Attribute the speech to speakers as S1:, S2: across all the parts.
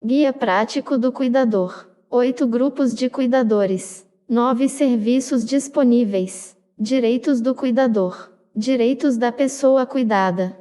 S1: Guia prático do cuidador. 8 grupos de cuidadores. 9 serviços disponíveis. Direitos do cuidador. Direitos da pessoa cuidada.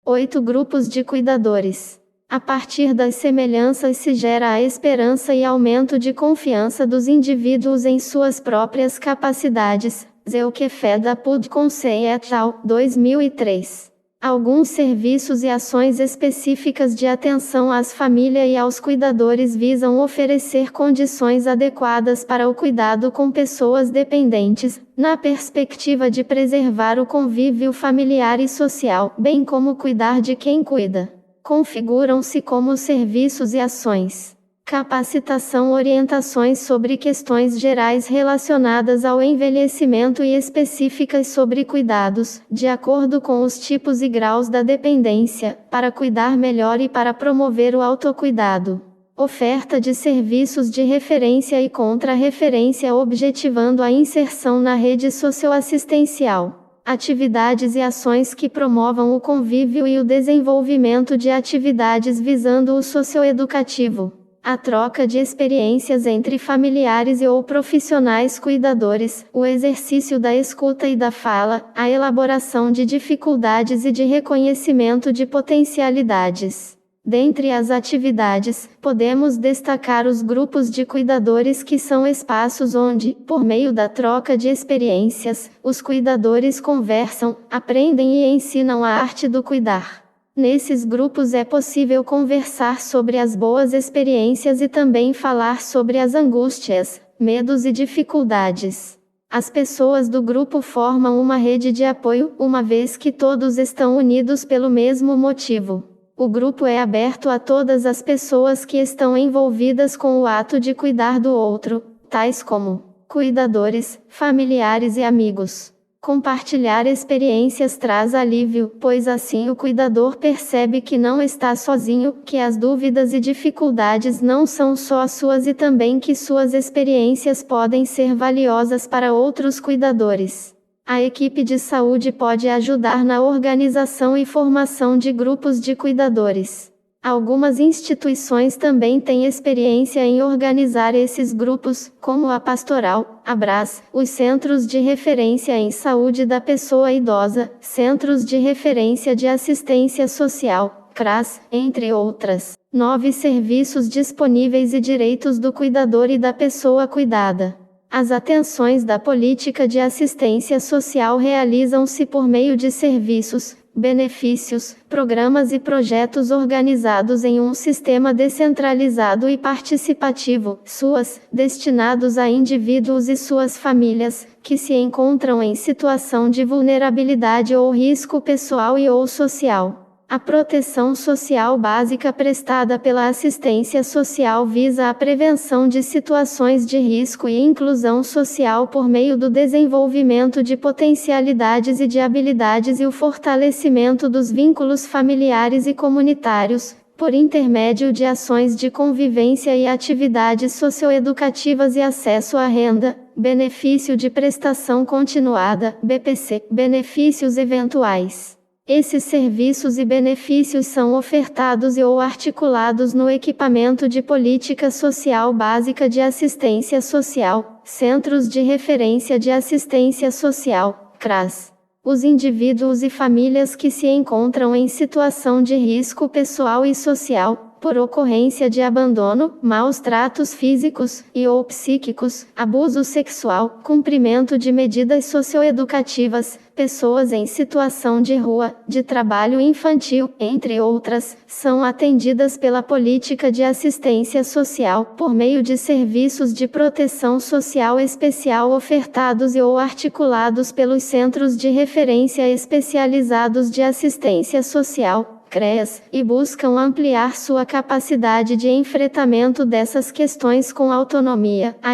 S1: 8 grupos de cuidadores. A partir das semelhanças se gera a esperança e aumento de confiança dos indivíduos em suas próprias capacidades. Zeuquefeda Pud Conseil et al., 2003. Alguns serviços e ações específicas de atenção às famílias e aos cuidadores visam oferecer condições adequadas para o cuidado com pessoas dependentes, na perspectiva de preservar o convívio familiar e social, bem como cuidar de quem cuida. Configuram-se como serviços e ações. Capacitação, orientações sobre questões gerais relacionadas ao envelhecimento e específicas sobre cuidados, de acordo com os tipos e graus da dependência, para cuidar melhor e para promover o autocuidado. Oferta de serviços de referência e contra-referência objetivando a inserção na rede socioassistencial. Atividades e ações que promovam o convívio e o desenvolvimento de atividades visando o socioeducativo. A troca de experiências entre familiares e ou profissionais cuidadores, o exercício da escuta e da fala, a elaboração de dificuldades e de reconhecimento de potencialidades. Dentre as atividades, podemos destacar os grupos de cuidadores, que são espaços onde, por meio da troca de experiências, os cuidadores conversam, aprendem e ensinam a arte do cuidar. Nesses grupos é possível conversar sobre as boas experiências e também falar sobre as angústias, medos e dificuldades. As pessoas do grupo formam uma rede de apoio, uma vez que todos estão unidos pelo mesmo motivo. O grupo é aberto a todas as pessoas que estão envolvidas com o ato de cuidar do outro, tais como cuidadores, familiares e amigos. Compartilhar experiências traz alívio, pois assim o cuidador percebe que não está sozinho, que as dúvidas e dificuldades não são só suas e também que suas experiências podem ser valiosas para outros cuidadores. A equipe de saúde pode ajudar na organização e formação de grupos de cuidadores. Algumas instituições também têm experiência em organizar esses grupos, como a Pastoral, a Bras, os Centros de Referência em Saúde da Pessoa Idosa, Centros de Referência de Assistência Social, CRAS, entre outras. 9 serviços disponíveis e direitos do cuidador e da pessoa cuidada. As atenções da política de assistência social realizam-se por meio de serviços, benefícios, programas e projetos organizados em um sistema descentralizado e participativo, SUAS, destinados a indivíduos e suas famílias, que se encontram em situação de vulnerabilidade ou risco pessoal e ou social. A proteção social básica prestada pela assistência social visa a prevenção de situações de risco e inclusão social por meio do desenvolvimento de potencialidades e de habilidades e o fortalecimento dos vínculos familiares e comunitários, por intermédio de ações de convivência e atividades socioeducativas e acesso à renda, benefício de prestação continuada, BPC, benefícios eventuais. Esses serviços e benefícios são ofertados e ou articulados no equipamento de política social básica de assistência social, Centros de Referência de Assistência Social, CRAS. Os indivíduos e famílias que se encontram em situação de risco pessoal e social, por ocorrência de abandono, maus tratos físicos e ou psíquicos, abuso sexual, cumprimento de medidas socioeducativas, pessoas em situação de rua, de trabalho infantil, entre outras, são atendidas pela política de assistência social por meio de serviços de proteção social especial ofertados e ou articulados pelos Centros de Referência Especializados de Assistência Social, CREAS, e buscam ampliar sua capacidade de enfrentamento dessas questões com autonomia, a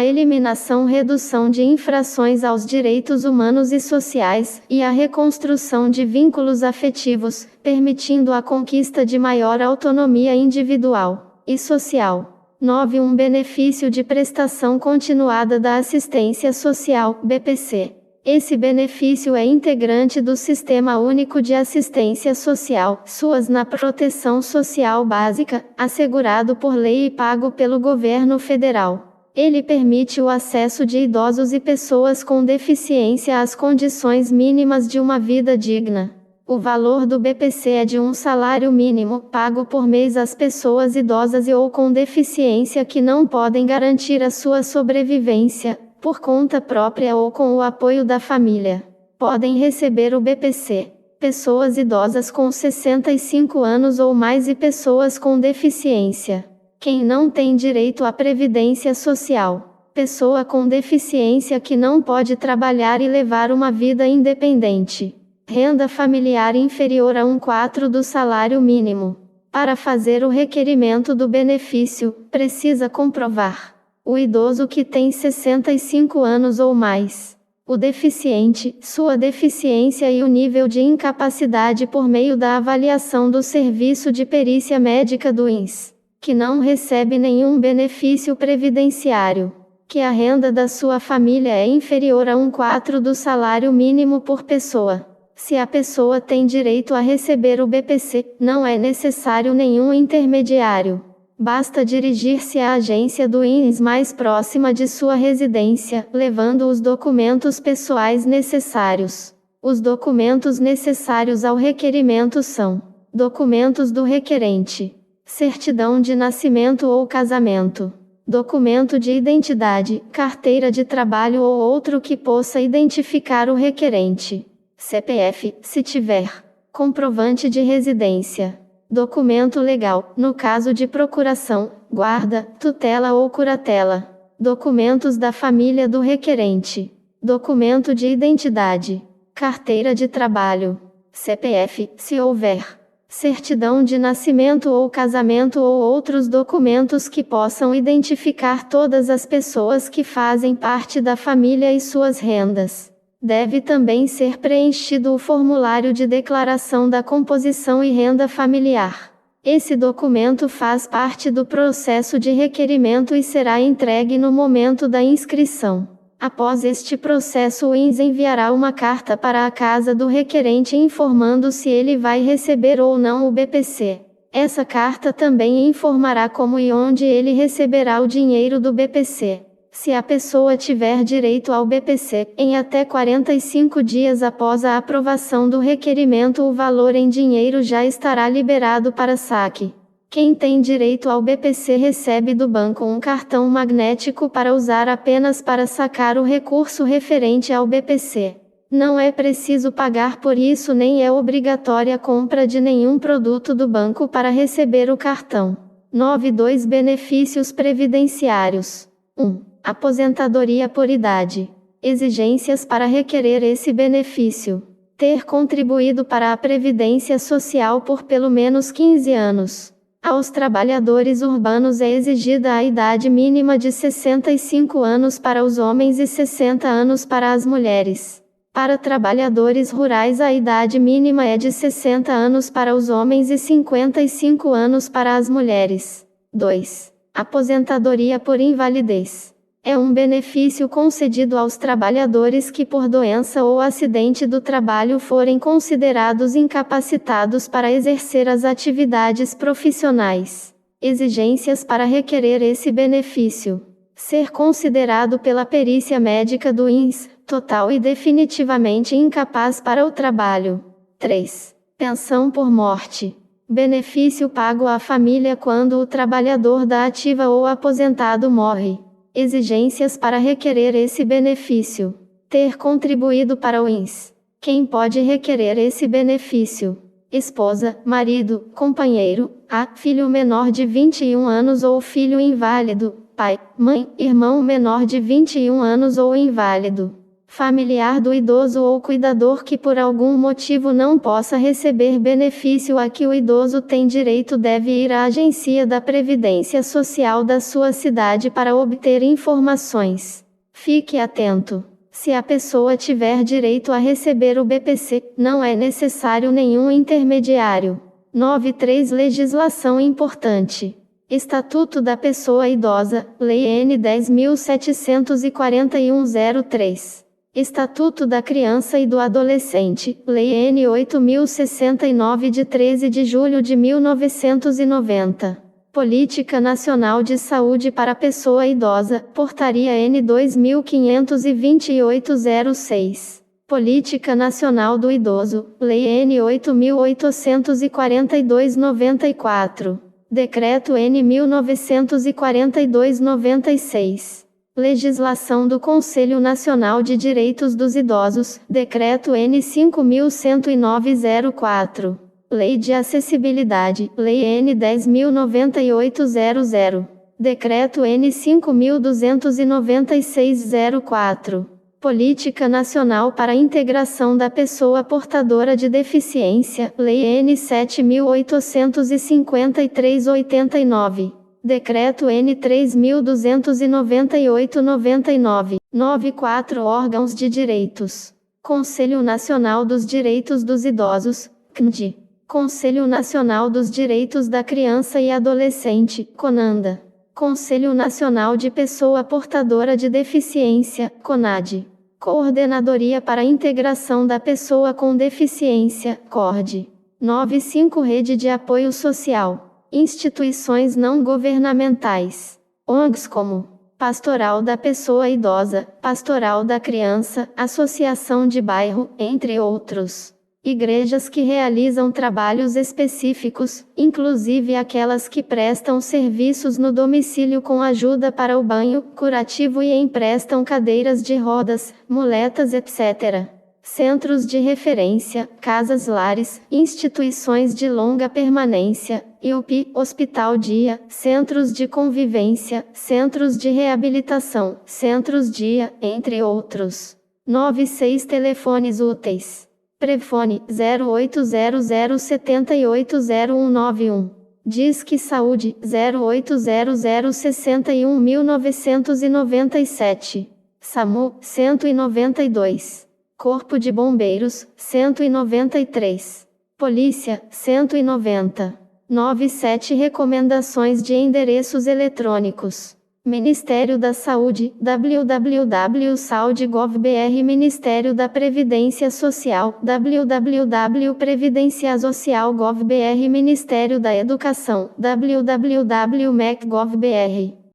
S1: redução de infrações aos direitos humanos e sociais, e a reconstrução de vínculos afetivos, permitindo a conquista de maior autonomia individual e social. 9. Um benefício de prestação continuada da assistência social, BPC. Esse benefício é integrante do Sistema Único de Assistência Social, SUAS, na proteção social básica, assegurado por lei e pago pelo governo federal. Ele permite o acesso de idosos e pessoas com deficiência às condições mínimas de uma vida digna. O valor do BPC é de um salário mínimo, pago por mês às pessoas idosas e ou com deficiência que não podem garantir a sua sobrevivência, por conta própria ou com o apoio da família. Podem receber o BPC pessoas idosas com 65 anos ou mais e pessoas com deficiência. Quem não tem direito à previdência social. Pessoa com deficiência que não pode trabalhar e levar uma vida independente. Renda familiar inferior a 1/4 do salário mínimo. Para fazer o requerimento do benefício, precisa comprovar o idoso que tem 65 anos ou mais, o deficiente, sua deficiência e o nível de incapacidade por meio da avaliação do Serviço de Perícia Médica do INSS, que não recebe nenhum benefício previdenciário, que a renda da sua família é inferior a 1/4 do salário mínimo por pessoa. Se a pessoa tem direito a receber o BPC, não é necessário nenhum intermediário. Basta dirigir-se à agência do INSS mais próxima de sua residência, levando os documentos pessoais necessários. Os documentos necessários ao requerimento são: documentos do requerente, certidão de nascimento ou casamento, documento de identidade, carteira de trabalho ou outro que possa identificar o requerente, CPF, se tiver, comprovante de residência. Documento legal, no caso de procuração, guarda, tutela ou curatela. Documentos da família do requerente. Documento de identidade. Carteira de trabalho. CPF, se houver. Certidão de nascimento ou casamento ou outros documentos que possam identificar todas as pessoas que fazem parte da família e suas rendas. Deve também ser preenchido o formulário de declaração da composição e renda familiar. Esse documento faz parte do processo de requerimento e será entregue no momento da inscrição. Após este processo, o INSS enviará uma carta para a casa do requerente informando se ele vai receber ou não o BPC. Essa carta também informará como e onde ele receberá o dinheiro do BPC. Se a pessoa tiver direito ao BPC, em até 45 dias após a aprovação do requerimento, o valor em dinheiro já estará liberado para saque. Quem tem direito ao BPC recebe do banco um cartão magnético para usar apenas para sacar o recurso referente ao BPC. Não é preciso pagar por isso nem é obrigatória a compra de nenhum produto do banco para receber o cartão. 9.2 Benefícios previdenciários. 1. Aposentadoria por idade. Exigências para requerer esse benefício. Ter contribuído para a Previdência Social por pelo menos 15 anos. Aos trabalhadores urbanos é exigida a idade mínima de 65 anos para os homens e 60 anos para as mulheres. Para trabalhadores rurais a idade mínima é de 60 anos para os homens e 55 anos para as mulheres. 2. Aposentadoria por invalidez. É um benefício concedido aos trabalhadores que por doença ou acidente do trabalho forem considerados incapacitados para exercer as atividades profissionais. Exigências para requerer esse benefício. Ser considerado pela perícia médica do INSS, total e definitivamente incapaz para o trabalho. 3. Pensão por morte. Benefício pago à família quando o trabalhador da ativa ou aposentado morre. Exigências para requerer esse benefício. Ter contribuído para o INSS. Quem pode requerer esse benefício? Esposa, marido, companheiro, filho menor de 21 anos ou filho inválido, pai, mãe, irmão menor de 21 anos ou inválido. Familiar do idoso ou cuidador que por algum motivo não possa receber benefício a que o idoso tem direito deve ir à agência da Previdência Social da sua cidade para obter informações. Fique atento. Se a pessoa tiver direito a receber o BPC, não é necessário nenhum intermediário. 9.3 Legislação importante. Estatuto da Pessoa Idosa, Lei N. 10.741/03. Estatuto da Criança e do Adolescente, Lei N. 8069 de 13 de julho de 1990. Política Nacional de Saúde para a Pessoa Idosa, Portaria N. 2528/06. Política Nacional do Idoso, Lei N. 8842/94. Decreto N. 1942/96. Legislação do Conselho Nacional de Direitos dos Idosos, Decreto N. 5109/04. Lei de Acessibilidade, Lei N. 10.098/00. Decreto N. 5.296/04. Política Nacional para a Integração da Pessoa Portadora de Deficiência, Lei N. 7.853/89. Decreto N. 3.298/99. 94 Órgãos de Direitos. Conselho Nacional dos Direitos dos Idosos, CNDI. Conselho Nacional dos Direitos da Criança e Adolescente, CONANDA. Conselho Nacional de Pessoa Portadora de Deficiência, CONADE. Coordenadoria para a Integração da Pessoa com Deficiência, CORD. 95 Rede de Apoio Social. Instituições não governamentais. ONGs como Pastoral da Pessoa Idosa, Pastoral da Criança, Associação de Bairro, entre outros. Igrejas que realizam trabalhos específicos, inclusive aquelas que prestam serviços no domicílio com ajuda para o banho, curativo e emprestam cadeiras de rodas, muletas, etc. Centros de referência, casas-lares, instituições de longa permanência, IUP, hospital-dia, centros de convivência, centros de reabilitação, centros-dia, entre outros. 96 Telefones úteis. Prefone 0800 780191. Disque Saúde 0800 61997. SAMU 192. Corpo de Bombeiros 193. Polícia 190. 97 Recomendações de endereços eletrônicos. Ministério da Saúde, www.saude.gov.br. Ministério da Previdência Social, www.previdenciasocial.gov.br. Ministério da Educação, www.mec.gov.br.